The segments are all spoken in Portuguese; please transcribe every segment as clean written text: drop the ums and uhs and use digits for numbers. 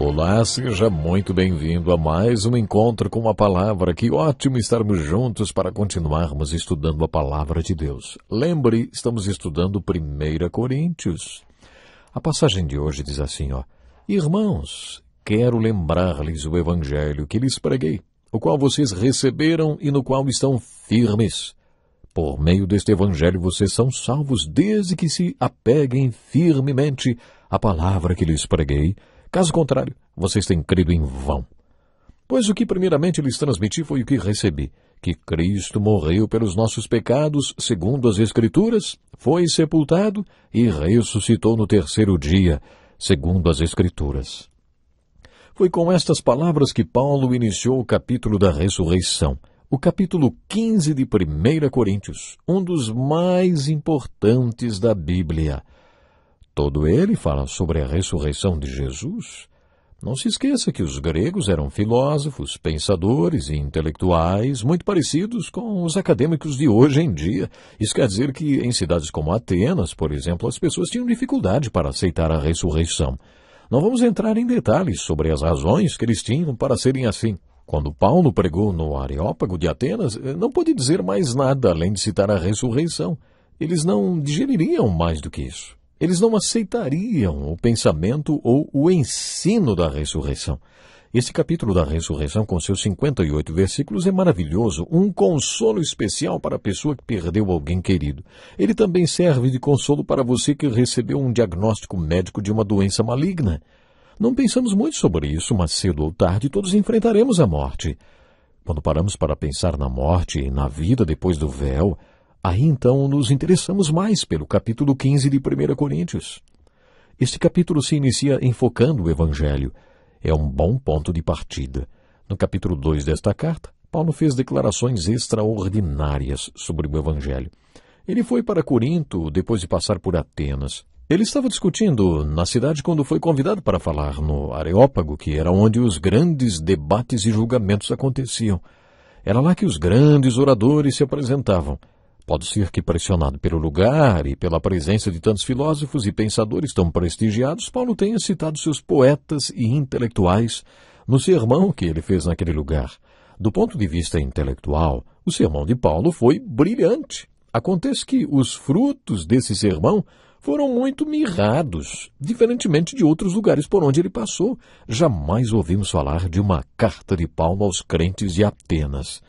Olá, seja muito bem-vindo a mais um encontro com a Palavra. Que ótimo estarmos juntos para continuarmos estudando a Palavra de Deus. Lembre, estamos estudando 1 Coríntios. A passagem de hoje diz assim, Irmãos, quero lembrar-lhes o Evangelho que lhes preguei, o qual vocês receberam e no qual estão firmes. Por meio deste Evangelho vocês são salvos desde que se apeguem firmemente à palavra que lhes preguei. Caso contrário, vocês têm crido em vão. Pois o que primeiramente lhes transmiti foi o que recebi, que Cristo morreu pelos nossos pecados, segundo as Escrituras, foi sepultado e ressuscitou no terceiro dia, segundo as Escrituras. Foi com estas palavras que Paulo iniciou o capítulo da ressurreição, o capítulo 15 de 1 Coríntios, um dos mais importantes da Bíblia. Todo ele fala sobre a ressurreição de Jesus. Não se esqueça que os gregos eram filósofos, pensadores e intelectuais muito parecidos com os acadêmicos de hoje em dia. Isso quer dizer que em cidades como Atenas, por exemplo, as pessoas tinham dificuldade para aceitar a ressurreição. Não vamos entrar em detalhes sobre as razões que eles tinham para serem assim. Quando Paulo pregou no Areópago de Atenas, não pôde dizer mais nada além de citar a ressurreição. Eles não digeririam mais do que isso. Eles não aceitariam o pensamento ou o ensino da ressurreição. Esse capítulo da ressurreição, com seus 58 versículos, é maravilhoso, um consolo especial para a pessoa que perdeu alguém querido. Ele também serve de consolo para você que recebeu um diagnóstico médico de uma doença maligna. Não pensamos muito sobre isso, mas cedo ou tarde todos enfrentaremos a morte. Quando paramos para pensar na morte e na vida depois do véu, aí então nos interessamos mais pelo capítulo 15 de 1 Coríntios. Este capítulo se inicia enfocando o Evangelho. É um bom ponto de partida. No capítulo 2 desta carta, Paulo fez declarações extraordinárias sobre o Evangelho. Ele foi para Corinto depois de passar por Atenas. Ele estava discutindo na cidade quando foi convidado para falar no Areópago, que era onde os grandes debates e julgamentos aconteciam. Era lá que os grandes oradores se apresentavam. Pode ser que, pressionado pelo lugar e pela presença de tantos filósofos e pensadores tão prestigiados, Paulo tenha citado seus poetas e intelectuais no sermão que ele fez naquele lugar. Do ponto de vista intelectual, o sermão de Paulo foi brilhante. Acontece que os frutos desse sermão foram muito mirrados, diferentemente de outros lugares por onde ele passou. Jamais ouvimos falar de uma carta de Paulo aos crentes de Atenas.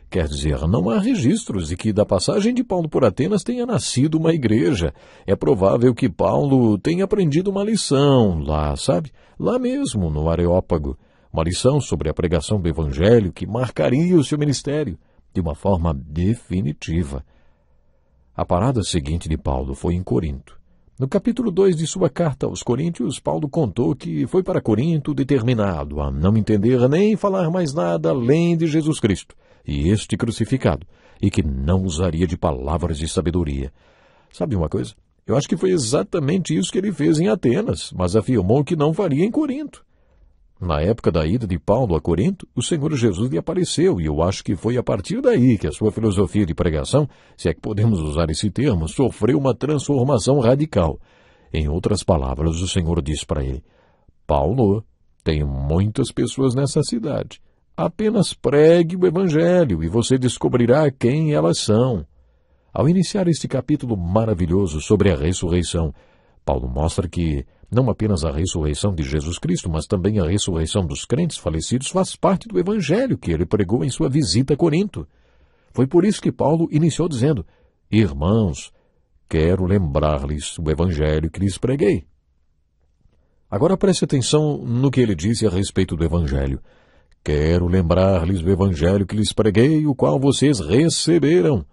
Quer dizer, não há registros de que da passagem de Paulo por Atenas tenha nascido uma igreja. É provável que Paulo tenha aprendido uma lição lá, sabe? Lá mesmo, no Areópago. Uma lição sobre a pregação do Evangelho que marcaria o seu ministério de uma forma definitiva. A parada seguinte de Paulo foi em Corinto. No capítulo 2 de sua carta aos Coríntios, Paulo contou que foi para Corinto determinado a não entender nem falar mais nada além de Jesus Cristo e este crucificado, e que não usaria de palavras de sabedoria. Sabe uma coisa? Eu acho que foi exatamente isso que ele fez em Atenas, mas afirmou que não faria em Corinto. Na época da ida de Paulo a Corinto, o Senhor Jesus lhe apareceu, e eu acho que foi a partir daí que a sua filosofia de pregação, se é que podemos usar esse termo, sofreu uma transformação radical. Em outras palavras, o Senhor disse para ele: Paulo, tem muitas pessoas nessa cidade. Apenas pregue o Evangelho e você descobrirá quem elas são. Ao iniciar este capítulo maravilhoso sobre a ressurreição, Paulo mostra que não apenas a ressurreição de Jesus Cristo, mas também a ressurreição dos crentes falecidos faz parte do Evangelho que ele pregou em sua visita a Corinto. Foi por isso que Paulo iniciou dizendo: Irmãos, quero lembrar-lhes o Evangelho que lhes preguei. Agora preste atenção no que ele disse a respeito do Evangelho. Quero lembrar-lhes o Evangelho que lhes preguei, o qual vocês receberam.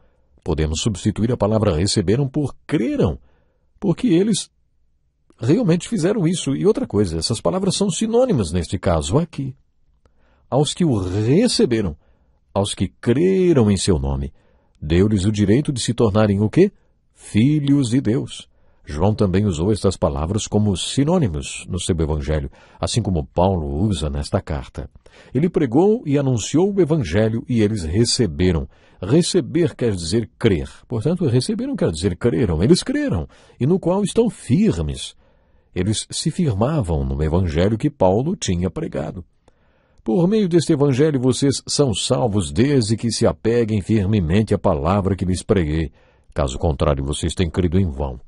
Podemos substituir a palavra receberam por creram, porque eles realmente fizeram isso. E outra coisa, essas palavras são sinônimas neste caso aqui. Aos que o receberam, aos que creram em seu nome, deu-lhes o direito de se tornarem o quê? Filhos de Deus. João também usou estas palavras como sinônimos no seu Evangelho, assim como Paulo usa nesta carta. Ele pregou e anunciou o Evangelho e eles receberam. Receber quer dizer crer. Portanto, receberam quer dizer creram. Eles creram, e no qual estão firmes. Eles se firmavam no evangelho que Paulo tinha pregado. Por meio deste evangelho vocês são salvos desde que se apeguem firmemente à palavra que lhes preguei. Caso contrário, vocês têm crido em vão.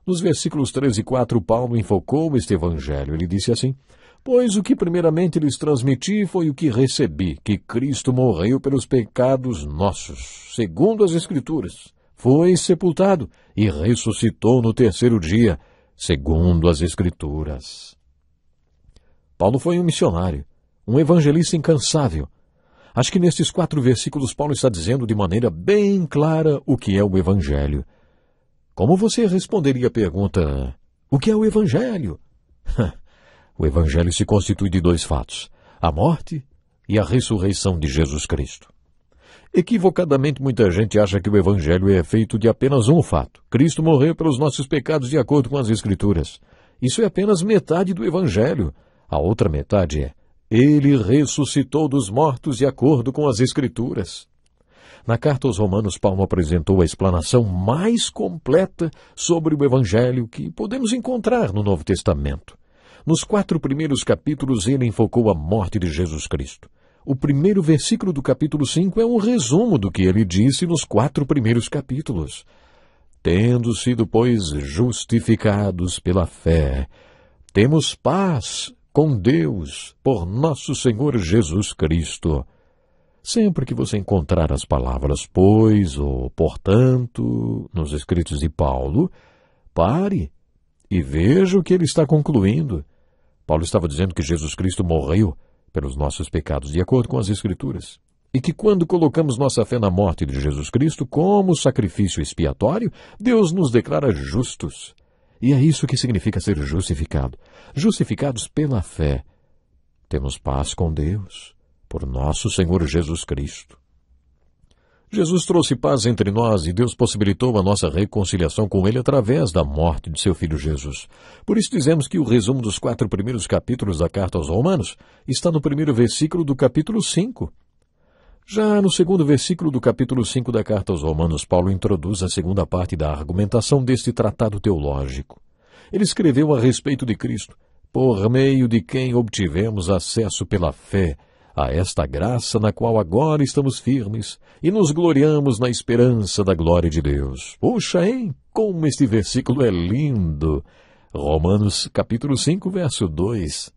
Nos versículos 3 e 4, Paulo enfocou este evangelho. Ele disse assim: Pois o que primeiramente lhes transmiti foi o que recebi, que Cristo morreu pelos pecados nossos, segundo as Escrituras. Foi sepultado e ressuscitou no terceiro dia, segundo as Escrituras. Paulo foi um missionário, um evangelista incansável. Acho que nestes 4 versículos Paulo está dizendo de maneira bem clara o que é o Evangelho. Como você responderia a pergunta, o que é o Evangelho? O Evangelho se constitui de 2 fatos, a morte e a ressurreição de Jesus Cristo. Equivocadamente, muita gente acha que o Evangelho é feito de apenas um fato. Cristo morreu pelos nossos pecados de acordo com as Escrituras. Isso é apenas metade do Evangelho. A outra metade é Ele ressuscitou dos mortos de acordo com as Escrituras. Na carta aos Romanos, Paulo apresentou a explanação mais completa sobre o Evangelho que podemos encontrar no Novo Testamento. Nos 4 primeiros capítulos, ele enfocou a morte de Jesus Cristo. O primeiro versículo do capítulo 5 é um resumo do que ele disse nos 4 primeiros capítulos. Tendo sido, pois, justificados pela fé, temos paz com Deus, por nosso Senhor Jesus Cristo. Sempre que você encontrar as palavras pois ou portanto nos escritos de Paulo, pare e veja o que ele está concluindo. Paulo estava dizendo que Jesus Cristo morreu pelos nossos pecados, de acordo com as Escrituras, e que quando colocamos nossa fé na morte de Jesus Cristo como sacrifício expiatório, Deus nos declara justos. E é isso que significa ser justificado. Justificados pela fé. Temos paz com Deus, por nosso Senhor Jesus Cristo. Jesus trouxe paz entre nós e Deus possibilitou a nossa reconciliação com Ele através da morte de seu Filho Jesus. Por isso dizemos que o resumo dos 4 primeiros capítulos da carta aos Romanos está no primeiro versículo do capítulo 5. Já no segundo versículo do capítulo 5 da carta aos Romanos, Paulo introduz a segunda parte da argumentação deste tratado teológico. Ele escreveu a respeito de Cristo, por meio de quem obtivemos acesso pela fé a esta graça na qual agora estamos firmes e nos gloriamos na esperança da glória de Deus. Puxa, hein? Como este versículo é lindo! Romanos capítulo 5, verso 2.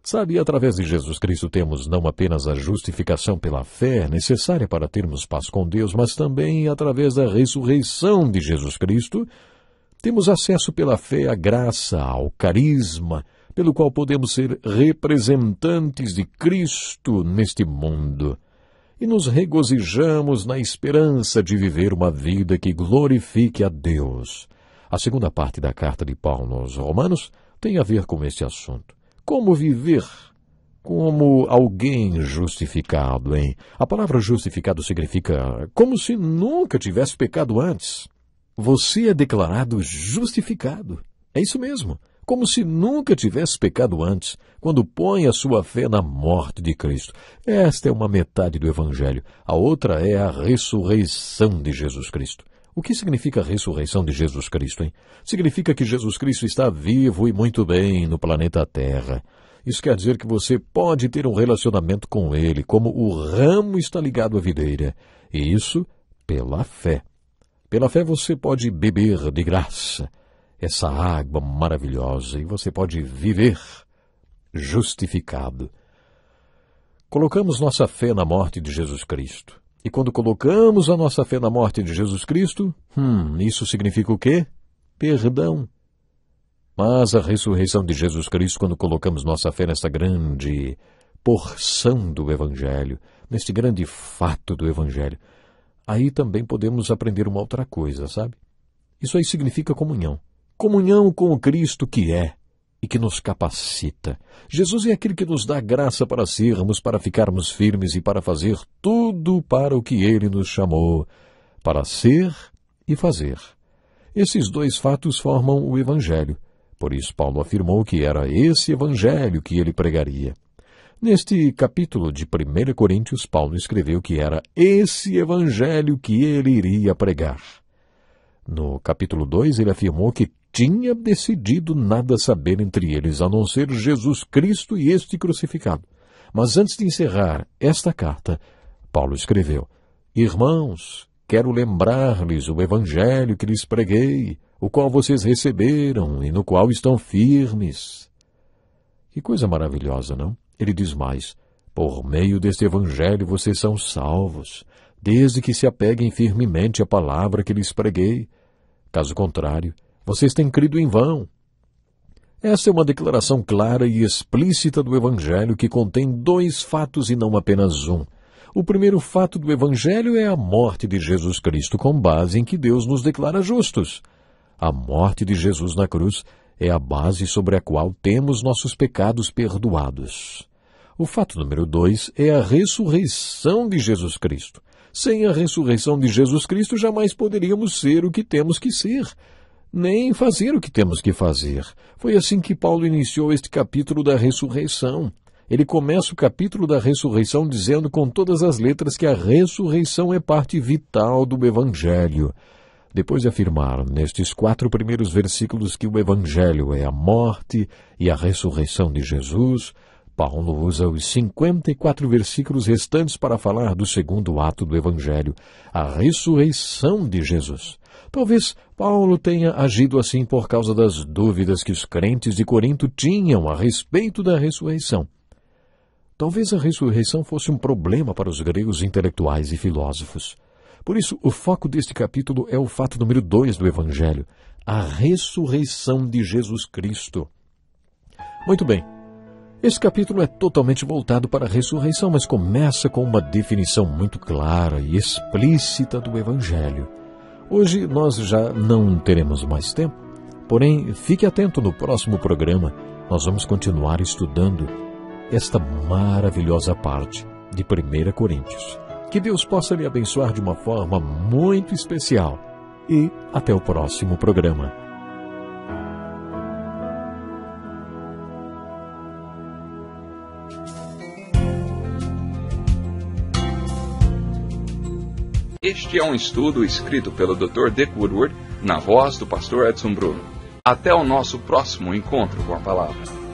Sabe, através de Jesus Cristo temos não apenas a justificação pela fé necessária para termos paz com Deus, mas também através da ressurreição de Jesus Cristo, temos acesso pela fé à graça, ao carisma, pelo qual podemos ser representantes de Cristo neste mundo. E nos regozijamos na esperança de viver uma vida que glorifique a Deus. A segunda parte da carta de Paulo aos Romanos tem a ver com este assunto. Como viver como alguém justificado, hein? A palavra justificado significa como se nunca tivesse pecado antes. Você é declarado justificado. É isso mesmo. Como se nunca tivesse pecado antes, quando põe a sua fé na morte de Cristo. Esta é uma metade do Evangelho. A outra é a ressurreição de Jesus Cristo. O que significa a ressurreição de Jesus Cristo, hein? Significa que Jesus Cristo está vivo e muito bem no planeta Terra. Isso quer dizer que você pode ter um relacionamento com Ele, como o ramo está ligado à videira. E isso pela fé. Pela fé você pode beber de graça essa água maravilhosa e você pode viver justificado. Colocamos nossa fé na morte de Jesus Cristo. E quando colocamos a nossa fé na morte de Jesus Cristo, isso significa o quê? Perdão. Mas a ressurreição de Jesus Cristo, quando colocamos nossa fé nesta grande porção do Evangelho, neste grande fato do Evangelho, aí também podemos aprender uma outra coisa, sabe? Isso aí significa comunhão. Comunhão com o Cristo que é e que nos capacita. Jesus é aquele que nos dá graça para sermos, para ficarmos firmes e para fazer tudo para o que Ele nos chamou, para ser e fazer. Esses 2 fatos formam o Evangelho. Por isso Paulo afirmou que era esse Evangelho que ele pregaria. Neste capítulo de 1 Coríntios, Paulo escreveu que era esse Evangelho que ele iria pregar. No capítulo 2, ele afirmou que tinha decidido nada saber entre eles, a não ser Jesus Cristo e este crucificado. Mas antes de encerrar esta carta, Paulo escreveu: Irmãos, quero lembrar-lhes o evangelho que lhes preguei, o qual vocês receberam e no qual estão firmes. Que coisa maravilhosa, não? Ele diz mais: por meio deste evangelho vocês são salvos, desde que se apeguem firmemente à palavra que lhes preguei. Caso contrário, vocês têm crido em vão. Essa é uma declaração clara e explícita do evangelho que contém 2 fatos e não apenas um. O primeiro fato do evangelho é a morte de Jesus Cristo, com base em que Deus nos declara justos. A morte de Jesus na cruz é a base sobre a qual temos nossos pecados perdoados. O fato número 2 é a ressurreição de Jesus Cristo. Sem a ressurreição de Jesus Cristo, jamais poderíamos ser o que temos que ser, nem fazer o que temos que fazer. Foi assim que Paulo iniciou este capítulo da ressurreição. Ele começa o capítulo da ressurreição dizendo com todas as letras que a ressurreição é parte vital do Evangelho. Depois de afirmar nestes 4 primeiros versículos que o Evangelho é a morte e a ressurreição de Jesus, Paulo usa os 54 versículos restantes para falar do segundo ato do Evangelho, a ressurreição de Jesus. Talvez Paulo tenha agido assim por causa das dúvidas que os crentes de Corinto tinham a respeito da ressurreição. Talvez a ressurreição fosse um problema para os gregos intelectuais e filósofos. Por isso, o foco deste capítulo é o fato número 2 do Evangelho, a ressurreição de Jesus Cristo. Muito bem. Este capítulo é totalmente voltado para a ressurreição, mas começa com uma definição muito clara e explícita do Evangelho. Hoje nós já não teremos mais tempo, porém fique atento no próximo programa. Nós vamos continuar estudando esta maravilhosa parte de 1 Coríntios. Que Deus possa lhe abençoar de uma forma muito especial e até o próximo programa. Este é um estudo escrito pelo Dr. Dick Woodward, na voz do pastor Edson Bruno. Até o nosso próximo encontro com a palavra.